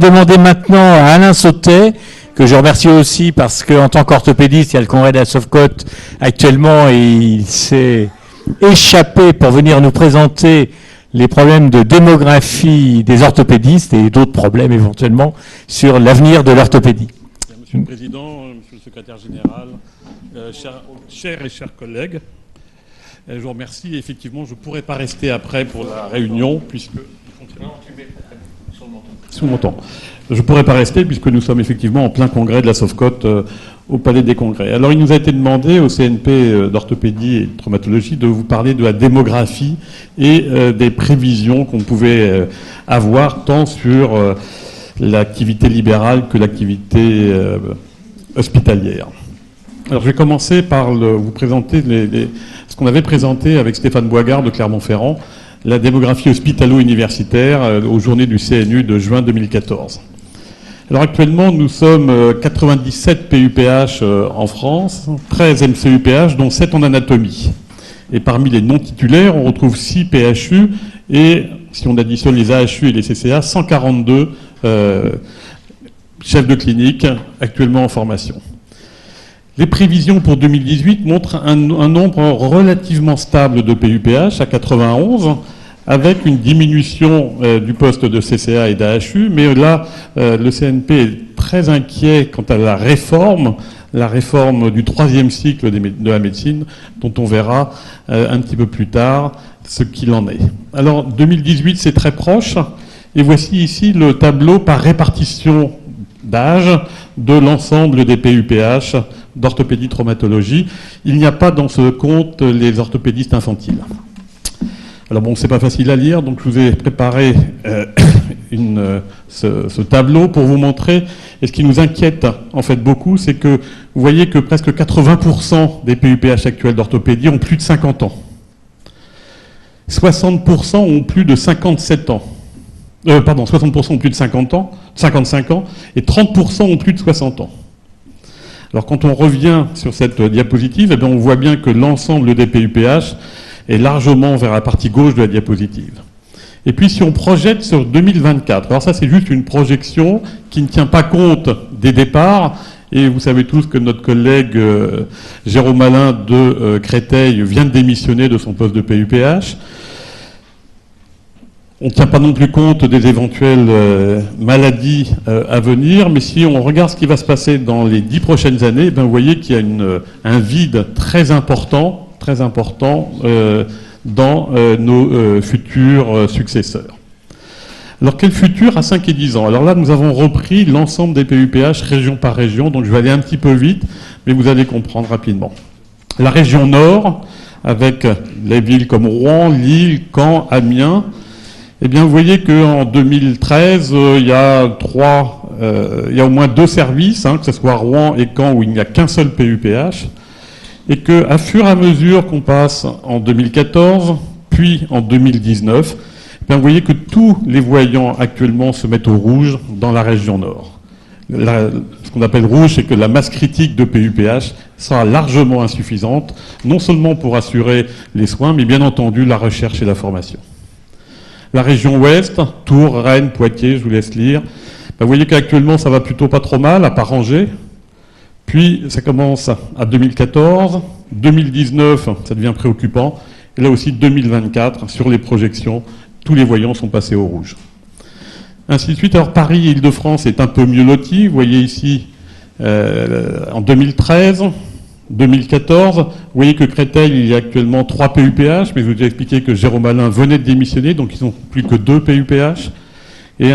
Demander maintenant à Alain Sautet, que je remercie aussi parce qu'en tant qu'orthopédiste, il y a le congrès de la Sofcote actuellement et il s'est échappé pour venir nous présenter les problèmes de démographie des orthopédistes et d'autres problèmes éventuellement sur l'avenir de l'orthopédie. Monsieur le Président, Monsieur le Secrétaire Général, chers et chers collègues, je vous remercie. Effectivement, je ne pourrai pas rester après pour la réunion puisque... Je ne pourrais pas rester puisque nous sommes effectivement en plein congrès de la Sofcote au Palais des Congrès. Alors il nous a été demandé au CNP d'orthopédie et de traumatologie de vous parler de la démographie et des prévisions qu'on pouvait avoir tant sur l'activité libérale que l'activité hospitalière. Alors je vais commencer par vous présenter ce qu'on avait présenté avec Stéphane Boisgard de Clermont-Ferrand, la démographie hospitalo-universitaire aux journées du CNU de juin 2014. Alors actuellement, nous sommes 97 PUPH en France, 13 MCUPH, dont 7 en anatomie. Et parmi les non-titulaires, on retrouve 6 PHU et, si on additionne les AHU et les CCA, 142 chefs de clinique actuellement en formation. Les prévisions pour 2018 montrent un nombre relativement stable de PUPH à 91, avec une diminution du poste de CCA et d'AHU, mais là, le CNP est très inquiet quant à la réforme du 3e cycle de la médecine, dont on verra un petit peu plus tard ce qu'il en est. Alors, 2018, c'est très proche, et voici ici le tableau par répartition d'âge de l'ensemble des PUPH d'orthopédie traumatologie. Il n'y a pas dans ce compte les orthopédistes infantiles. Alors bon, c'est pas facile à lire, donc je vous ai préparé ce tableau pour vous montrer. Et ce qui nous inquiète en fait beaucoup, c'est que vous voyez que presque 80% des PUPH actuels d'orthopédie ont plus de 50 ans. 60% ont plus de 57 ans. 60% ont plus de 50 ans, 55 ans, et 30% ont plus de 60 ans. Alors quand on revient sur cette diapositive, eh bien, on voit bien que l'ensemble des PUPH est largement vers la partie gauche de la diapositive. Et puis si on projette sur 2024, alors ça c'est juste une projection qui ne tient pas compte des départs, et vous savez tous que notre collègue Jérôme Alain de Créteil vient de démissionner de son poste de PUPH. On ne tient pas non plus compte des éventuelles maladies à venir, mais si on regarde ce qui va se passer dans les 10 prochaines années, eh bien, vous voyez qu'il y a un vide très important dans nos futurs successeurs. Alors quel futur à 5 et 10 ans? Alors là, nous avons repris l'ensemble des PUPH région par région, donc je vais aller un petit peu vite, mais vous allez comprendre rapidement. La région nord, avec les villes comme Rouen, Lille, Caen, Amiens, eh bien, vous voyez qu'en 2013, il y a au moins 2 services, que ce soit Rouen et Caen, où il n'y a qu'un seul PUPH, et qu'à fur et à mesure qu'on passe en 2014, puis en 2019, eh bien, vous voyez que tous les voyants actuellement se mettent au rouge dans la région nord. Ce qu'on appelle rouge, c'est que la masse critique de PUPH sera largement insuffisante, non seulement pour assurer les soins, mais bien entendu la recherche et la formation. La région ouest, Tours, Rennes, Poitiers, je vous laisse lire. Vous voyez qu'actuellement, ça va plutôt pas trop mal, à part Angers. Puis, ça commence à 2014. 2019, ça devient préoccupant. Et là aussi, 2024, sur les projections, tous les voyants sont passés au rouge. Ainsi de suite. Alors, Paris et Île-de-France est un peu mieux loti. Vous voyez ici, en 2013... 2014, vous voyez que Créteil, il y a actuellement 3 PUPH, mais je vous ai expliqué que Jérôme Alain venait de démissionner, donc ils n'ont plus que 2 PUPH. Et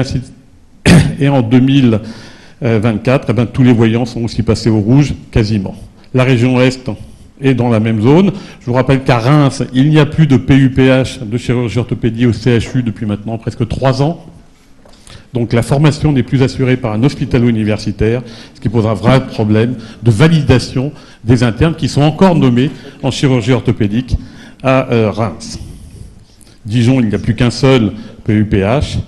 en 2024, eh bien, tous les voyants sont aussi passés au rouge, quasiment. La région Est est dans la même zone. Je vous rappelle qu'à Reims, il n'y a plus de PUPH de chirurgie orthopédie au CHU depuis maintenant presque 3 ans. Donc la formation n'est plus assurée par un hospitalo-universitaire, ce qui pose un vrai problème de validation des internes qui sont encore nommés en chirurgie orthopédique à Reims. Dijon, il n'y a plus qu'un seul PUPH.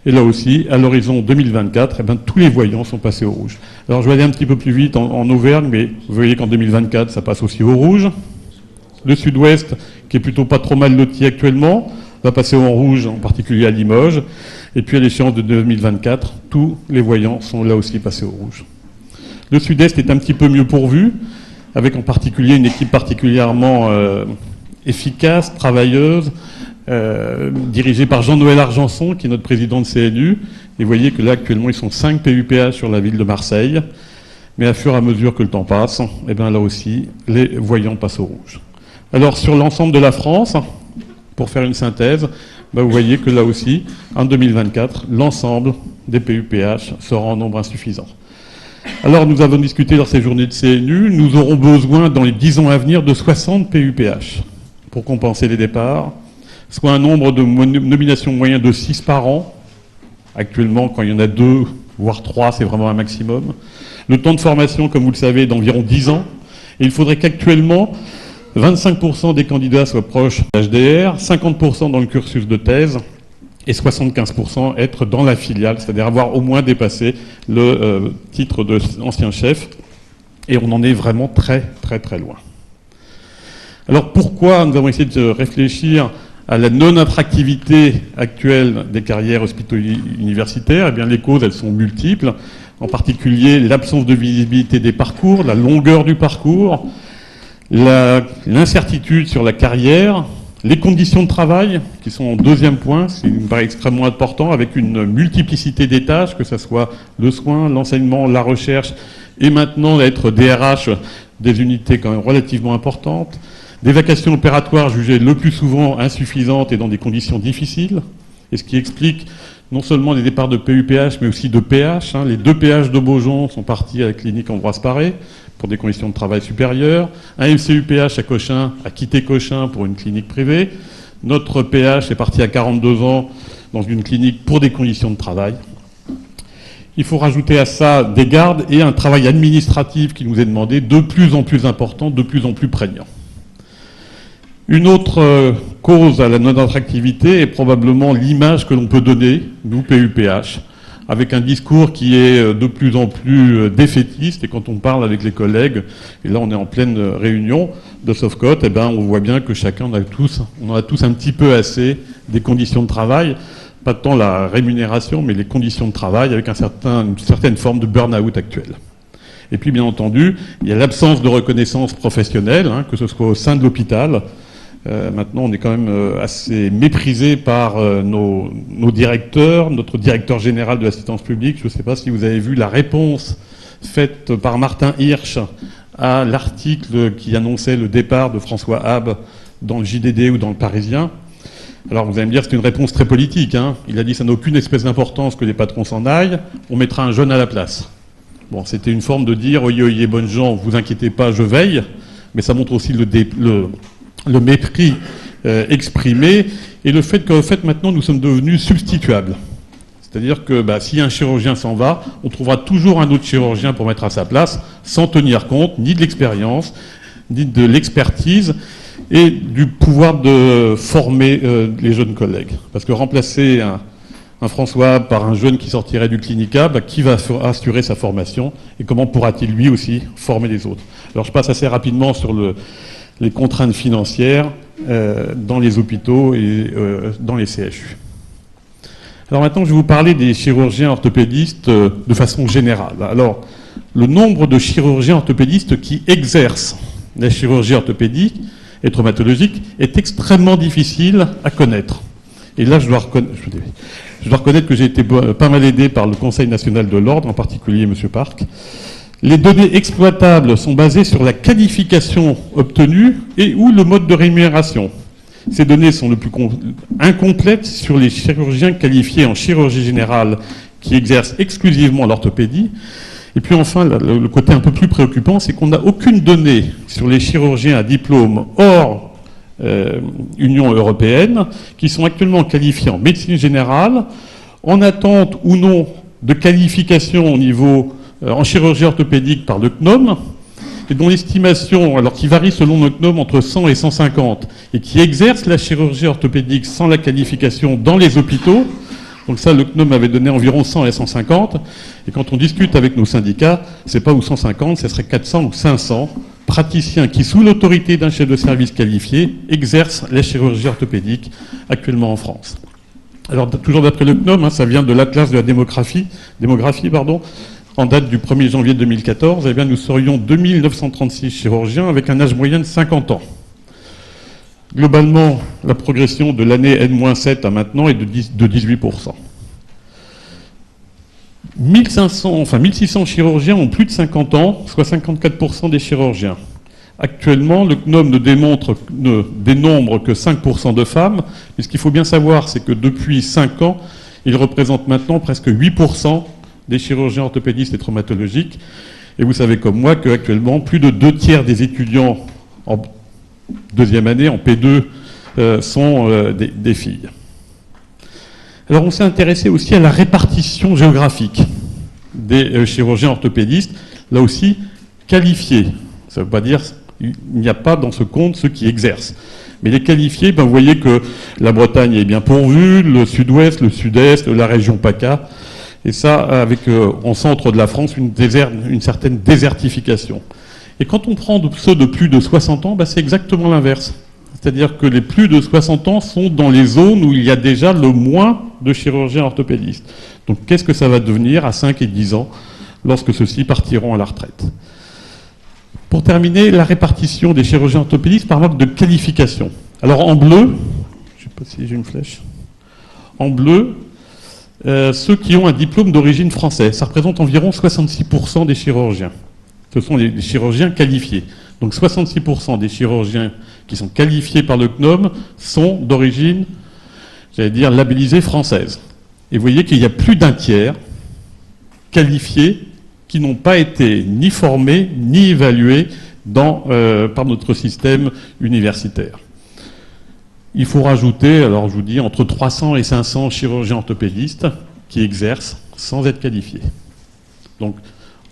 Et là aussi, à l'horizon 2024, eh bien, tous les voyants sont passés au rouge. Alors je vais aller un petit peu plus vite en Auvergne, mais vous voyez qu'en 2024, ça passe aussi au rouge. Le sud-ouest, qui est plutôt pas trop mal loti actuellement. va passer en rouge, en particulier à Limoges. Et puis à l'échéance de 2024, tous les voyants sont là aussi passés au rouge. Le Sud-Est est un petit peu mieux pourvu, avec en particulier une équipe particulièrement efficace, travailleuse, dirigée par Jean-Noël Argenson, qui est notre président de CNU. Et vous voyez que là, actuellement, ils sont 5 PUPH sur la ville de Marseille. Mais à fur et à mesure que le temps passe, eh bien là aussi, les voyants passent au rouge. Alors, sur l'ensemble de la France, pour faire une synthèse, vous voyez que là aussi, en 2024, l'ensemble des PUPH sera en nombre insuffisant. Alors, nous avons discuté lors de ces journées de CNU, nous aurons besoin, dans les 10 ans à venir, de 60 PUPH pour compenser les départs, soit un nombre de nominations moyen de 6 par an. Actuellement, quand il y en a 2, voire 3, c'est vraiment un maximum. Le temps de formation, comme vous le savez, est d'environ 10 ans. Et il faudrait qu'actuellement, 25% des candidats soient proches d'HDR, 50% dans le cursus de thèse et 75% être dans la filiale, c'est-à-dire avoir au moins dépassé le titre d'ancien chef. Et on en est vraiment très, très, très loin. Alors pourquoi nous avons essayé de réfléchir à la non-attractivité actuelle des carrières hospitalo-universitaires? Eh bien, les causes, elles sont multiples, en particulier l'absence de visibilité des parcours, la longueur du parcours, l'incertitude sur la carrière, les conditions de travail, qui sont en deuxième point, ce qui me paraît extrêmement important, avec une multiplicité des tâches, que ce soit le soin, l'enseignement, la recherche, et maintenant être DRH des unités quand même relativement importantes, des vacations opératoires jugées le plus souvent insuffisantes et dans des conditions difficiles, et ce qui explique non seulement les départs de PUPH, mais aussi de PH. Les 2 PH de Beaujon sont partis à la clinique Ambroise Paré pour des conditions de travail supérieures. Un MCUPH à Cochin a quitté Cochin pour une clinique privée. Notre PH est parti à 42 ans dans une clinique pour des conditions de travail. Il faut rajouter à ça des gardes et un travail administratif qui nous est demandé de plus en plus important, de plus en plus prégnant. Une autre cause à la non-attractivité est probablement l'image que l'on peut donner, nous, PUPH, avec un discours qui est de plus en plus défaitiste. Et quand on parle avec les collègues, et là on est en pleine réunion de Sofcot, eh ben, on voit bien que chacun, on en a tous un petit peu assez des conditions de travail, pas tant la rémunération, mais les conditions de travail, avec une certaine forme de burn-out actuel. Et puis, bien entendu, il y a l'absence de reconnaissance professionnelle, que ce soit au sein de l'hôpital. Maintenant, on est quand même assez méprisé par nos directeurs, notre directeur général de l'assistance publique. Je ne sais pas si vous avez vu la réponse faite par Martin Hirsch à l'article qui annonçait le départ de François Habb dans le JDD ou dans le Parisien. Alors vous allez me dire, c'est une réponse très politique. Il a dit, ça n'a aucune espèce d'importance que les patrons s'en aillent, on mettra un jeune à la place. Bon, c'était une forme de dire, oyez, oyez, bonnes gens, vous inquiétez pas, je veille, mais ça montre aussi le mépris exprimé, et le fait qu'en fait maintenant nous sommes devenus substituables. C'est-à-dire que si un chirurgien s'en va, on trouvera toujours un autre chirurgien pour mettre à sa place, sans tenir compte ni de l'expérience, ni de l'expertise, et du pouvoir de former les jeunes collègues. Parce que remplacer un François par un jeune qui sortirait du clinica, qui va assurer sa formation, et comment pourra-t-il lui aussi former les autres? Alors je passe assez rapidement sur les contraintes financières dans les hôpitaux et dans les CHU. Alors maintenant, je vais vous parler des chirurgiens orthopédistes de façon générale. Alors, le nombre de chirurgiens orthopédistes qui exercent la chirurgie orthopédique et traumatologique est extrêmement difficile à connaître. Et là, je dois reconnaître que j'ai été pas mal aidé par le Conseil national de l'ordre, en particulier M. Parc. Les données exploitables sont basées sur la qualification obtenue et ou le mode de rémunération. Ces données sont le plus incomplètes sur les chirurgiens qualifiés en chirurgie générale qui exercent exclusivement l'orthopédie. Et puis enfin, le côté un peu plus préoccupant, c'est qu'on n'a aucune donnée sur les chirurgiens à diplôme hors Union européenne qui sont actuellement qualifiés en médecine générale, en attente ou non de qualification au niveau en chirurgie orthopédique par le CNOM, et dont l'estimation, alors qui varie selon le CNOM entre 100 et 150, et qui exerce la chirurgie orthopédique sans la qualification dans les hôpitaux. Donc ça, le CNOM avait donné environ 100 et 150, et quand on discute avec nos syndicats, c'est pas ou 150, ce serait 400 ou 500 praticiens qui, sous l'autorité d'un chef de service qualifié, exercent la chirurgie orthopédique actuellement en France. Alors, toujours d'après le CNOM, ça vient de l'Atlas de la démographie, en date du 1er janvier 2014, eh bien, nous serions 2936 chirurgiens avec un âge moyen de 50 ans. Globalement, la progression de l'année N-7 à maintenant est de 18%. 1600 chirurgiens ont plus de 50 ans, soit 54% des chirurgiens. Actuellement, le CNOM ne dénombre que 5% de femmes, mais ce qu'il faut bien savoir, c'est que depuis 5 ans, ils représentent maintenant presque 8% des chirurgiens orthopédistes et traumatologiques. Et vous savez comme moi qu'actuellement, plus de 2/3 des étudiants en deuxième année, en P2, sont des filles. Alors on s'est intéressé aussi à la répartition géographique des chirurgiens orthopédistes, là aussi qualifiés. Ça ne veut pas dire qu'il n'y a pas dans ce compte ceux qui exercent. Mais les qualifiés, vous voyez que la Bretagne est bien pourvue, le sud-ouest, le sud-est, la région PACA, et ça avec en centre de la France une certaine désertification. Et quand on prend ceux de plus de 60 ans, c'est exactement l'inverse. C'est-à-dire que les plus de 60 ans sont dans les zones où il y a déjà le moins de chirurgiens orthopédistes. Donc qu'est-ce que ça va devenir à 5 et 10 ans lorsque ceux-ci partiront à la retraite? Pour terminer, la répartition des chirurgiens orthopédistes par mode de qualification. Alors en bleu, je ne sais pas si j'ai une flèche, en bleu, ceux qui ont un diplôme d'origine française, ça représente environ 66% des chirurgiens. Ce sont les chirurgiens qualifiés. Donc 66% des chirurgiens qui sont qualifiés par le CNOM sont d'origine, j'allais dire, labellisée française. Et vous voyez qu'il y a plus d'un tiers qualifiés qui n'ont pas été ni formés ni évalués par notre système universitaire. Il faut rajouter, alors je vous dis, entre 300 et 500 chirurgiens orthopédistes qui exercent sans être qualifiés. Donc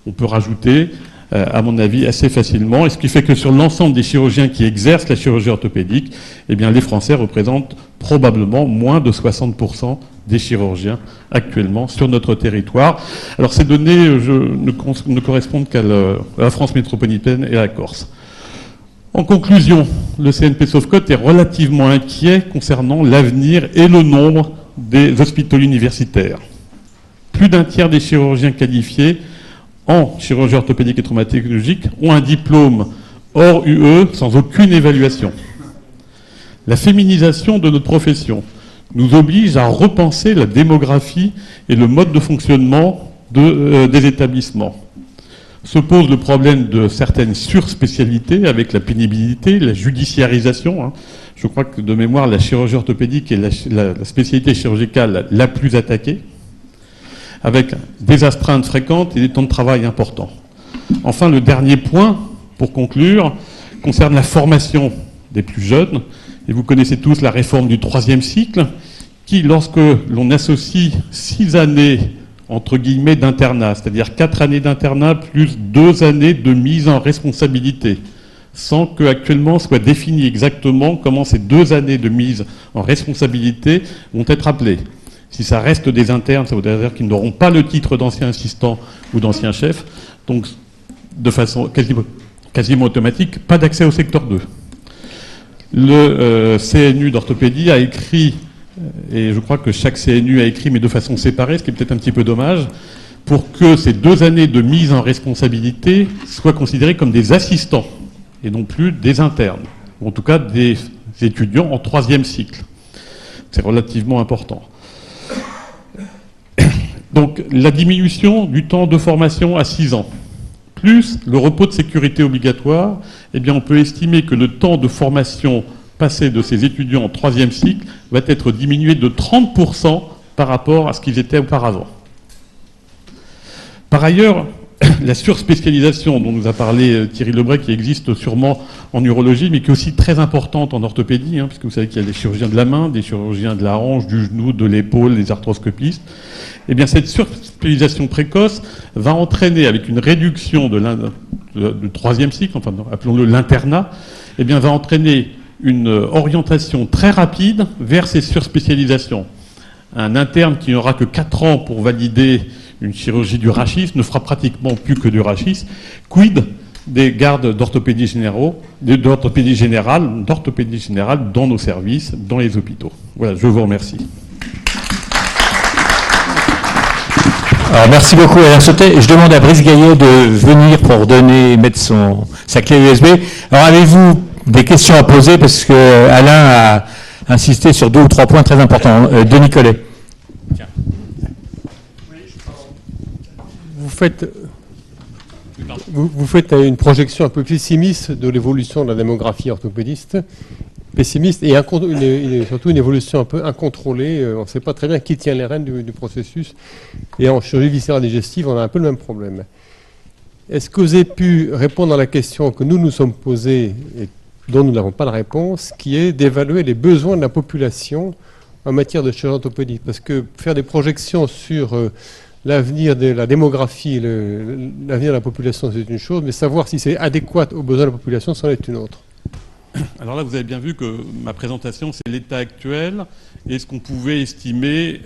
on peut rajouter, à mon avis, assez facilement. Et ce qui fait que sur l'ensemble des chirurgiens qui exercent la chirurgie orthopédique, eh bien, les Français représentent probablement moins de 60% des chirurgiens actuellement sur notre territoire. Alors ces données ne correspondent qu'à la France métropolitaine et à la Corse. En conclusion, le CNP Sauvecote est relativement inquiet concernant l'avenir et le nombre des hôpitaux universitaires. Plus d'un tiers des chirurgiens qualifiés en chirurgie orthopédique et traumatologique ont un diplôme hors UE sans aucune évaluation. La féminisation de notre profession nous oblige à repenser la démographie et le mode de fonctionnement des établissements. Se pose le problème de certaines surspécialités avec la pénibilité, la judiciarisation. Je crois que de mémoire, la chirurgie orthopédique est la spécialité chirurgicale la plus attaquée, avec des astreintes fréquentes et des temps de travail importants. Enfin, le dernier point, pour conclure, concerne la formation des plus jeunes. Et vous connaissez tous la réforme du 3e cycle, qui, lorsque l'on associe 6 années, entre guillemets, d'internat, c'est-à-dire 4 années d'internat plus 2 années de mise en responsabilité, sans qu'actuellement soit défini exactement comment ces 2 années de mise en responsabilité vont être appelées. Si ça reste des internes, ça veut dire qu'ils n'auront pas le titre d'ancien assistant ou d'ancien chef, donc de façon quasiment automatique, pas d'accès au secteur 2. Le CNU d'orthopédie a écrit, et je crois que chaque CNU a écrit, mais de façon séparée, ce qui est peut-être un petit peu dommage, pour que ces 2 années de mise en responsabilité soient considérées comme des assistants, et non plus des internes, ou en tout cas des étudiants en 3e cycle. C'est relativement important. Donc la diminution du temps de formation à 6 ans, plus le repos de sécurité obligatoire, eh bien on peut estimer que le temps de formation passé de ces étudiants en 3e cycle va être diminué de 30% par rapport à ce qu'ils étaient auparavant. Par ailleurs, la surspécialisation dont nous a parlé Thierry Lebray, qui existe sûrement en urologie, mais qui est aussi très importante en orthopédie, puisque vous savez qu'il y a des chirurgiens de la main, des chirurgiens de la hanche, du genou, de l'épaule, des arthroscopistes. Eh bien, cette surspécialisation précoce va entraîner, avec une réduction du 3e cycle, enfin, appelons-le l'internat, eh bien, va entraîner une orientation très rapide vers ces surspécialisations. Un interne qui n'aura que 4 ans pour valider une chirurgie du rachis ne fera pratiquement plus que du rachis. Quid des gardes d'orthopédie générale dans nos services, dans les hôpitaux. Voilà, je vous remercie. Alors, merci beaucoup Alain Sautet. Je demande à Brice Gaillet de venir pour mettre sa clé USB. Alors, avez-vous des questions à poser, parce que Alain a insisté sur 2 ou 3 points très importants. Denis Collet. Vous faites une projection un peu pessimiste de l'évolution de la démographie orthopédiste, pessimiste, et surtout une évolution un peu incontrôlée. On ne sait pas très bien qui tient les rênes du processus. Et en chirurgie viscérale digestive, on a un peu le même problème. Est-ce que vous avez pu répondre à la question que nous nous sommes posée et dont nous n'avons pas la réponse, qui est d'évaluer les besoins de la population en matière de chirurgie orthopédique? Parce que faire des projections sur l'avenir de la démographie, l'avenir de la population, c'est une chose, mais savoir si c'est adéquat aux besoins de la population, c'en est une autre. Alors là, vous avez bien vu que ma présentation, c'est l'état actuel et ce qu'on pouvait estimer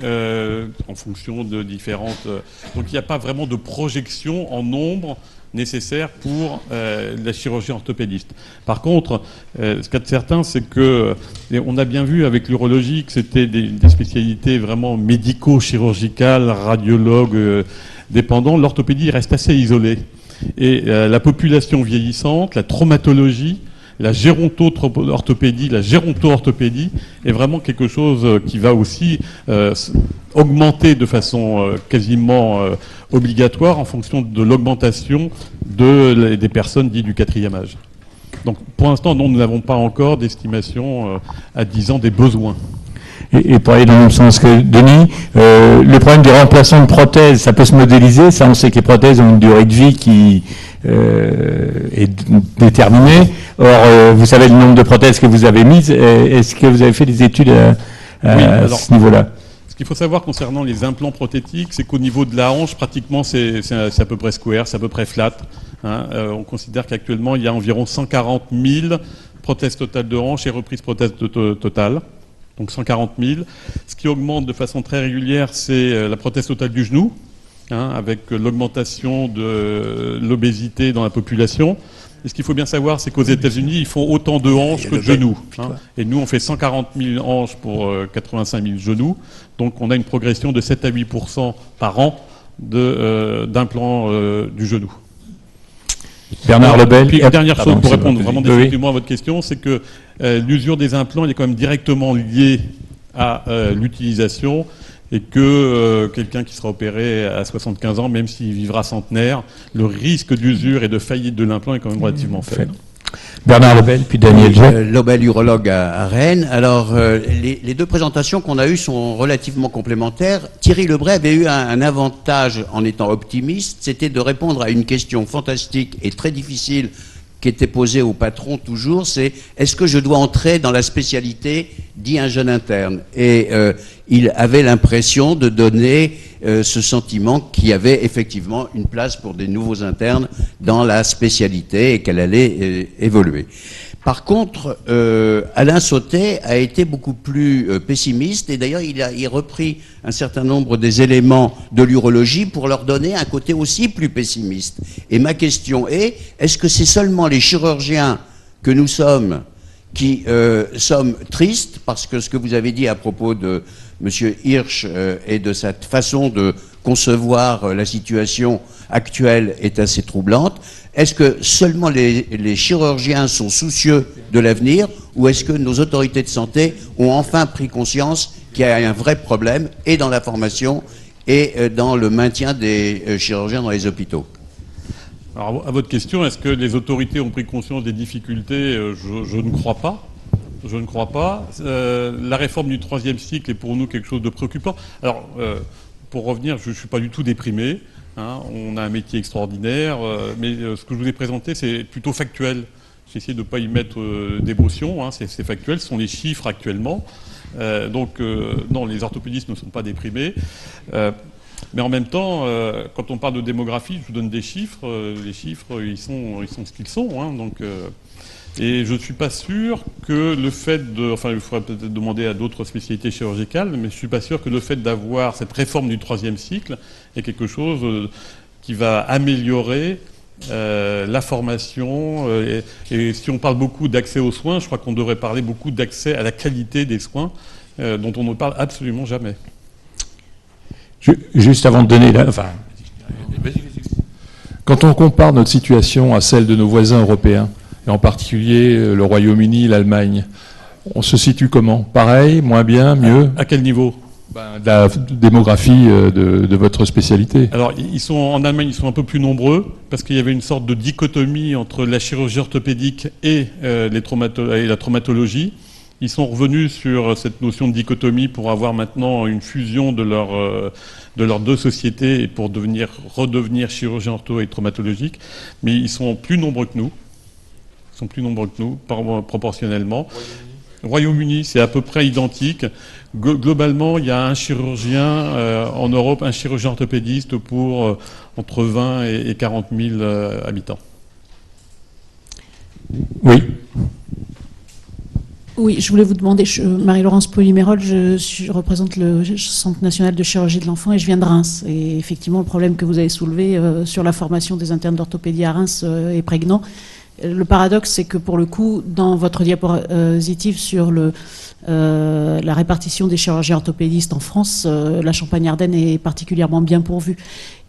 en fonction de différentes... Donc il n'y a pas vraiment de projection en nombre nécessaire pour la chirurgie orthopédiste. Par contre, ce qu'il y a de certain, c'est que on a bien vu avec l'urologie que c'était des spécialités vraiment médico-chirurgicales, radiologues dépendants. L'orthopédie reste assez isolée. Et la population vieillissante, la traumatologie, la géronto-orthopédie est vraiment quelque chose qui va aussi augmenter de façon quasiment obligatoire en fonction de l'augmentation des personnes dites du 4e âge. Donc pour l'instant, nous n'avons pas encore d'estimation à 10 ans des besoins. Et pour aller dans le même sens que Denis, le problème des remplaçants de prothèses, ça peut se modéliser. Ça, on sait que les prothèses ont une durée de vie qui est déterminée. Or, vous savez le nombre de prothèses que vous avez mises. Est-ce que vous avez fait des études à ce niveau-là? Ce qu'il faut savoir concernant les implants prothétiques, c'est qu'au niveau de la hanche, pratiquement, c'est à peu près square, c'est à peu près flat. Hein. On considère qu'actuellement, il y a environ 140 000 prothèses totales de hanche et reprises prothèses totales. Donc 140 000. Ce qui augmente de façon très régulière, c'est la prothèse totale du genou, hein, avec l'augmentation de l'obésité dans la population. Et ce qu'il faut bien savoir, c'est qu'aux États-Unis, ils font autant de hanches que de genoux. Hein. Et nous, on fait 140 000 hanches pour 85 000 genoux. Donc on a une progression de 7 à 8% par an d'implants du genou. Bernard Lebel. Puis une dernière chose pour répondre vraiment définitivement à votre question, c'est que l'usure des implants, il est quand même directement lié à l'utilisation, et que quelqu'un qui sera opéré à 75 ans, même s'il vivra centenaire, le risque d'usure et de faillite de l'implant est quand même relativement faible. Bernard Lebel, puis Daniel Jacques. Lebel, urologue à Rennes. Alors, les 2 présentations qu'on a eues sont relativement complémentaires. Thierry Lebret avait eu un avantage en étant optimiste, c'était de répondre à une question fantastique et très difficile qui était posée au patron toujours, c'est est-ce que je dois entrer dans la spécialité, dit un jeune interne. Et il avait l'impression de donner ce sentiment qu'il y avait effectivement une place pour des nouveaux internes dans la spécialité et qu'elle allait évoluer. Par contre, Alain Sautet a été beaucoup plus pessimiste, et d'ailleurs il a repris un certain nombre des éléments de l'urologie pour leur donner un côté aussi plus pessimiste. Et ma question est-ce que c'est seulement les chirurgiens que nous sommes qui sommes tristes, parce que ce que vous avez dit à propos de M. Hirsch et de cette façon de concevoir la situation actuelle est assez troublante? Est-ce que seulement les chirurgiens sont soucieux de l'avenir, ou est-ce que nos autorités de santé ont enfin pris conscience qu'il y a un vrai problème, et dans la formation et dans le maintien des chirurgiens dans les hôpitaux? Alors, à votre question, est-ce que les autorités ont pris conscience des difficultés? Je ne crois pas. Je ne crois pas. La réforme du 3e cycle est pour nous quelque chose de préoccupant. Alors, pour revenir, je ne suis pas du tout déprimé. Hein, on a un métier extraordinaire, mais ce que je vous ai présenté, c'est plutôt factuel. J'ai essayé de ne pas y mettre d'émotion, hein, c'est factuel, ce sont les chiffres actuellement. Donc, non, les orthopédistes ne sont pas déprimés. Mais en même temps, quand on parle de démographie, je vous donne des chiffres. Les chiffres, ils sont ce qu'ils sont. Hein, donc, et je ne suis pas sûr que le fait de... Enfin, il faudrait peut-être demander à d'autres spécialités chirurgicales, mais je ne suis pas sûr que le fait d'avoir cette réforme du 3e cycle est quelque chose qui va améliorer la formation, et si on parle beaucoup d'accès aux soins, je crois qu'on devrait parler beaucoup d'accès à la qualité des soins, dont on ne parle absolument jamais. Juste avant de donner Quand on compare notre situation à celle de nos voisins européens, et en particulier le Royaume-Uni, l'Allemagne, on se situe comment? Pareil, moins bien, mieux? À quel niveau? De la démographie de votre spécialité. Alors, en Allemagne, ils sont un peu plus nombreux, parce qu'il y avait une sorte de dichotomie entre la chirurgie orthopédique et la traumatologie. Ils sont revenus sur cette notion de dichotomie pour avoir maintenant une fusion de leurs deux sociétés et pour redevenir chirurgien ortho et traumatologique. Mais ils sont plus nombreux que nous. Ils sont plus nombreux que nous, proportionnellement. Royaume-Uni, c'est à peu près identique. Globalement, il y a un chirurgien en Europe, un chirurgien orthopédiste pour entre 20 et 40 000 habitants. Oui. Oui, je voulais vous demander, Marie-Laurence Polymérol, je représente le Centre national de chirurgie de l'enfant et je viens de Reims. Et effectivement, le problème que vous avez soulevé sur la formation des internes d'orthopédie à Reims est prégnant. Le paradoxe, c'est que pour le coup, dans votre diapositive sur la répartition des chirurgiens orthopédistes en France, la Champagne-Ardenne est particulièrement bien pourvue.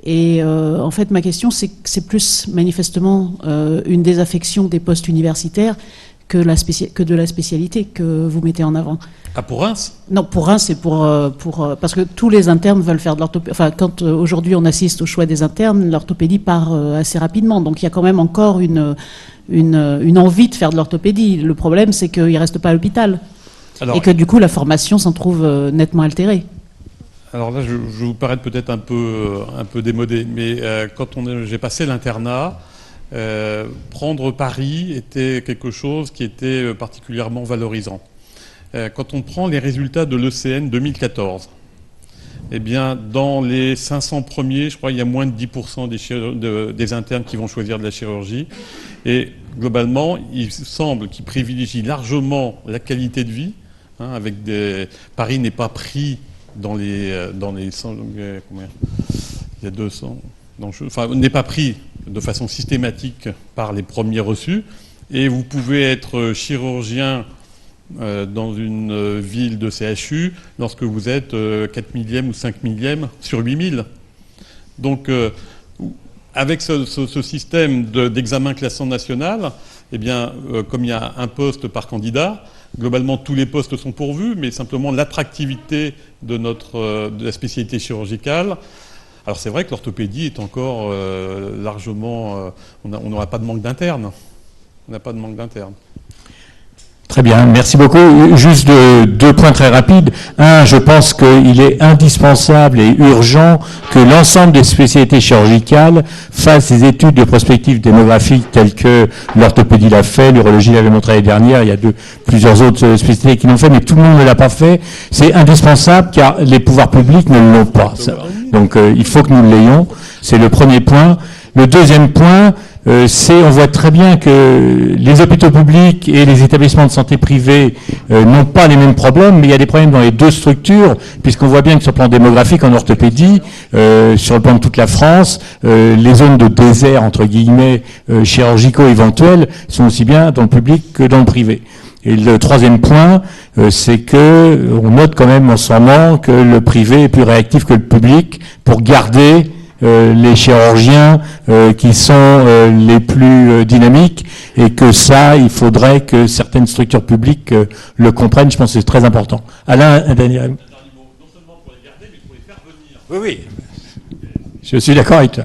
Et en fait, ma question, c'est que c'est plus manifestement une désaffection des postes universitaires que de la spécialité que vous mettez en avant. Ah, pour Reims? Non, pour Reims, c'est parce que tous les internes veulent faire de l'orthopédie. Enfin, quand aujourd'hui on assiste au choix des internes, l'orthopédie part assez rapidement. Donc il y a quand même encore une envie de faire de l'orthopédie. Le problème, c'est qu'ils ne restent pas à l'hôpital. Et que du coup, la formation s'en trouve nettement altérée. Alors là, je vais vous paraître peut-être un peu démodé, mais quand j'ai passé l'internat, prendre Paris était quelque chose qui était particulièrement valorisant. Quand on prend les résultats de l'ECN 2014, eh bien, dans les 500 premiers, je crois qu'il y a moins de 10% des internes qui vont choisir de la chirurgie. Et globalement, il semble qu'ils privilégient largement la qualité de vie. Paris n'est pas pris dans les 100, combien il y a 200. N'est pas pris de façon systématique par les premiers reçus. Et vous pouvez être chirurgien dans une ville de CHU lorsque vous êtes 4 millième ou 5 millième sur 8000. Donc, avec ce système d'examen classant national, eh bien, comme il y a un poste par candidat, globalement tous les postes sont pourvus, mais simplement l'attractivité de la spécialité chirurgicale. Alors c'est vrai que l'orthopédie est encore largement... on n'aura pas de manque d'internes. On n'a pas de manque d'internes. Très bien, merci beaucoup. Juste deux points très rapides. Un, je pense qu'il est indispensable et urgent que l'ensemble des spécialités chirurgicales fassent des études de prospective démographique telles que l'orthopédie l'a fait, l'urologie l'avait montré l'année dernière, il y a plusieurs autres spécialités qui l'ont fait, mais tout le monde ne l'a pas fait. C'est indispensable car les pouvoirs publics ne l'ont pas. Donc il faut que nous l'ayons. C'est le premier point. Le deuxième point, on voit très bien que les hôpitaux publics et les établissements de santé privés n'ont pas les mêmes problèmes, mais il y a des problèmes dans les deux structures, puisqu'on voit bien que sur le plan démographique, en orthopédie, sur le plan de toute la France, les zones de désert, entre guillemets, chirurgicaux éventuels, sont aussi bien dans le public que dans le privé. Et le troisième point, c'est que on note quand même en ce moment que le privé est plus réactif que le public pour garder les chirurgiens qui sont les plus dynamiques, et que ça, il faudrait que certaines structures publiques le comprennent. Je pense que c'est très important. Alain, un dernier mot. Non seulement pour les garder, mais pour les faire venir. Oui, oui. Je suis d'accord avec toi.